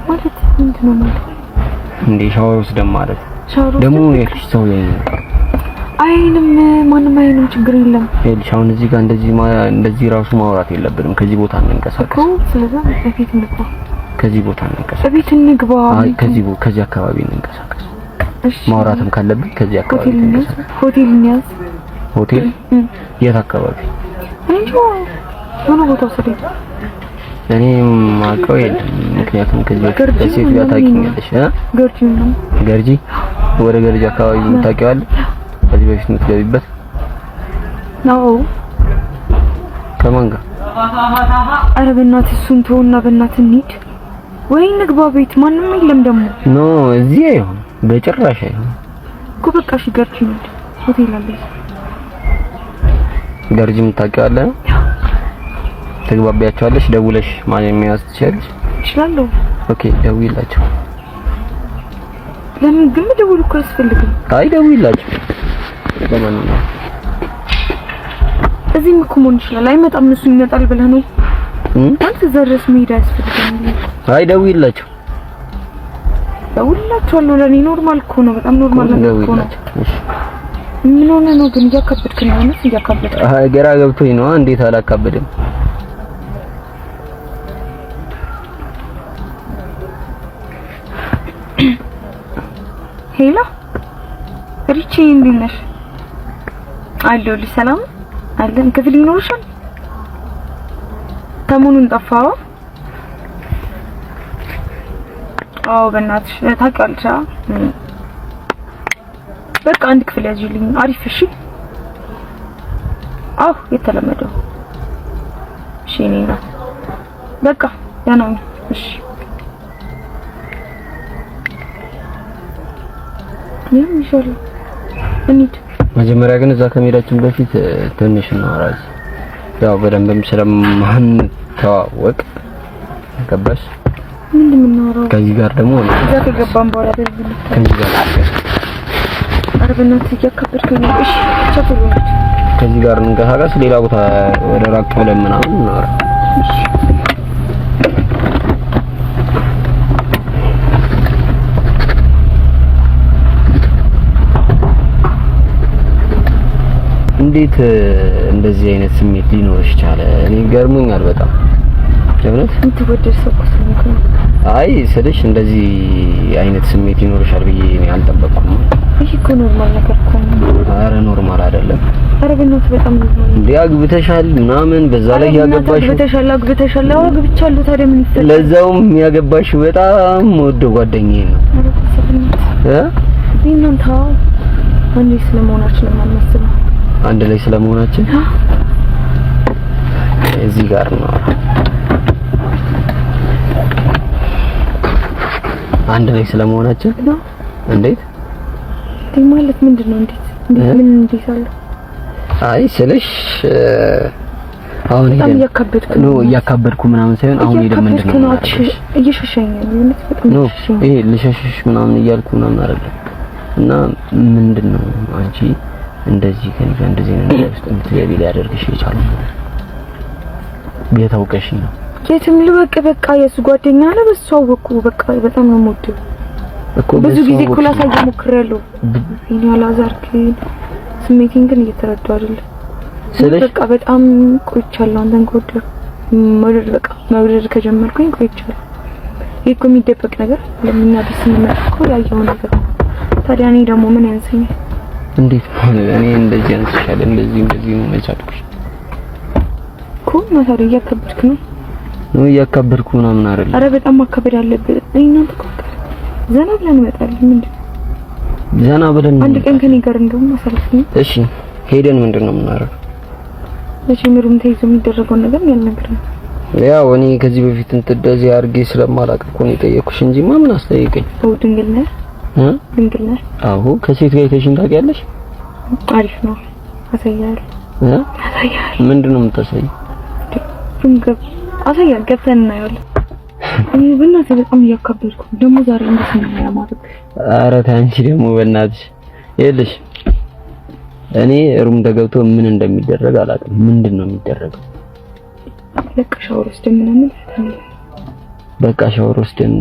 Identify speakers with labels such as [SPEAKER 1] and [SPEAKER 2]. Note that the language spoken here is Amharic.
[SPEAKER 1] ማለት ምንድነው ማለት
[SPEAKER 2] እንዴ? ሻወር ውስጥ ማለት ደግሞ የክሽ ሰው አይንም
[SPEAKER 1] ማንም አይንም ችግር የለም።
[SPEAKER 2] ይኸውልሽ አሁን እዚህ ጋር እንደዚህ ራሱ ማውራት የለብንም። ከዚህ ቦታ እንንቀሳቀስ።
[SPEAKER 1] ስለዚህ በፊት እንግባ።
[SPEAKER 2] ከዚህ ቦታ እንንቀሳቀስ።
[SPEAKER 1] በፊት እንግባ።
[SPEAKER 2] አይ ከዚህ አካባቢ እንንቀሳቀስ። እሺ ማውራትም ካለብን ከዚህ አካባቢ እንንቀሳቀስ።
[SPEAKER 1] ሆቴል እንያዝ።
[SPEAKER 2] ሆቴል የት አካባቢ?
[SPEAKER 1] እንጆ ሆኖ ቦታ ሰደኝ
[SPEAKER 2] እኔ ማውቀው የለም። ምክንያቱም ከዚህ በፊት ጋር ታውቂኛለሽ ገርጂ ወደ ገርጂ አካባቢ ታውቂዋለሽ? ከዚህ በፊት የምትገቢበት
[SPEAKER 1] ነው።
[SPEAKER 2] ከማን ጋር?
[SPEAKER 1] ኧረ በእናትህ እሱን ተውና በእናትህ እንሂድ ወይ እንግባ። ቤት ማንም የለም ደግሞ።
[SPEAKER 2] ኖ እዚህ አይሆን በጭራሽ አይሆን
[SPEAKER 1] እኮ በቃ እሺ ገርጂ እንሂድ። ሆቴል አለ
[SPEAKER 2] ገርጂ የምታውቂዋለህ? ተግባቢያቸዋለሽ? ደውለሽ ማን የሚያዝ ትችላለሽ?
[SPEAKER 1] እችላለሁ።
[SPEAKER 2] ኦኬ ደውይላቸው።
[SPEAKER 1] ለምን ግን ደውል እኮ ያስፈልጋል።
[SPEAKER 2] አይ ደውይላቸው። ለማንኛውም
[SPEAKER 1] እዚህ እኮ መሆን ይችላል። አይመጣም እሱ ይመጣል ብለህ ነው አንተ ዘረስ መሄድ ያስፈልጋል።
[SPEAKER 2] አይ ደውይላቸው።
[SPEAKER 1] ደውይላቸዋለሁ። ለኔ ኖርማል እኮ ነው። በጣም ኖርማል ነው እኮ ነው። ምን ሆነ ነው ግን እያካበድክ ነው? እነሱ እያካበድክ
[SPEAKER 2] አይ ገራ ገብቶኝ ነው። እንዴት አላካበድም?
[SPEAKER 1] ሄሎ ሪቺ እንዴት ነሽ? አለሁልሽ። ሰላም አለን። ክፍል ይኖርሻል? ሰሞኑን ጠፋው። አዎ በእናትሽ ታውቂያለሽ። በቃ አንድ ክፍል ያዥልኝ። አሪፍ እሺ። አዎ የተለመደው እሺ። እኔ ነው በቃ ያናው እሺ። ይምሽል እንዴ? መጀመሪያ ግን እዛ ከመሄዳችን በፊት ትንሽ እናወራለን። ያው በደንብም ስለማን ተዋወቅ ገባሽ? ምንድን ነው የምናወራው? ከዚህ ጋር ደግሞ እዛ ከገባን በኋላ ከዚህ ጋር አረበናት እያከበድከኝ ነው። እሺ ቻው። ከዚህ ጋር እንንቀሳቀስ። ሌላ ቦታ ወደ ራቅ ብለን ምናምን እናወራ። እሺ እንዴት እንደዚህ አይነት ስሜት ሊኖርሽ ቻለ? እኔ ገርሞኛል በጣም ለምን እንትወደድ ሰው ነው። አይ ስልሽ እንደዚህ አይነት ስሜት ይኖርሻል ብዬ እኔ አልጠበቅኩም። ይሄ እኮ ኖርማል ነገር እኮ ነው። ኧረ ኖርማል አይደለም። ኧረ በእናትህ በጣም ኖርማል እንዴ! አግብተሻል ምናምን በዛ ላይ ያገባሽ አግብተሻል። አዎ አግብቻለሁ። ታዲያ ምን ይፈጠራል? ለዛውም ያገባሽ በጣም ወደ ጓደኛዬ ነው። እናንተ አንዴ ስለመሆናችን ለማመስል አንድ ላይ ስለመሆናችን እዚህ ጋር ነው። አንድ ላይ ስለመሆናችን እንዴት ማለት ምንድነው? እንዴት አለ? አይ ስለሽ አሁን እያካበድኩ ምናምን ሳይሆን አሁን ምንድነው እየሸሸኝ ነው። ይሄ ልሸሽሽ ምናምን እያልኩ ምናምን አይደለም። እና ምንድነው አንቺ እንደዚህ ከኔ ጋር እንደዚህ ነገር ውስጥ እንድትገቢ ሊያደርግሽ የቻለው ቤታውቀሽ ነው? የትም ልበቅ በቃ የሱ ጓደኛ ነው። በሱ አወኩ በቃ በጣም ነው የምወደው እኮ ብዙ ጊዜ እኮ ላሳየው ሞክሬያለሁ። እኔ አላዛርክኝ ስሜቴን ግን እየተረዳሁ አይደለም። ስለዚህ በቃ በጣም ቆይቻለሁ አንተን ከወደድኩ መውደድ ከጀመርኩኝ ቆይቻለሁ። ይሄ እኮ የሚደበቅ ነገር ለምኛ ቢስ የሚመጣው ያየው ነገር። ታዲያ እኔ ደግሞ ምን ያንሰኛል? እንዴት ሆነ? እኔ እንደዚህ ያንስሻል እንደዚህ ነው መቻልኩሽ እኮ ነው። ታዲያ እያከበድክ ነው እያከበድኩ ምናምን አይደለም። አረ በጣም ማከበድ አለብህ። እናንተ እኮ ዘና ብለን እንመጣለን። ምንድን ዘና ብለን አንድ ቀን ከኔ ጋር እንደውም አሳልፈኝ። እሺ ሄደን ምንድነው የምናደርገው? ለጀምሩም ተይዞ የሚደረገው ነገር ያልነገረኝ። ያው እኔ ከዚህ በፊት እንደዚህ አድርጌ ስለማላውቅ እኮ ነው የጠየኩሽ እንጂ ምን አስጠይቀኝ? ድንግል ነህ? ድንግል ነህ? አዎ። ከሴት ጋር የተሽን ታውቂያለሽ? አሪፍ ነው። አሳያለሁ። አሳያለሁ። ምንድነው የምታሳይ? ድንግል አሳያለሁ። ገብተን እናያለን። እኔ በእናትህ በጣም እያካበድኩ ደግሞ ዛሬ እንደዚህ ነው ያማረብሽ። ኧረ ተይ አንቺ ደግሞ በእናትሽ ይኸውልሽ እኔ ሩም ተገብቶ ምን እንደሚደረግ አላውቅም። ምንድነው የሚደረገው? ለቀሻው ወስደን ምናምን
[SPEAKER 2] በቃ ሻወር ወስደን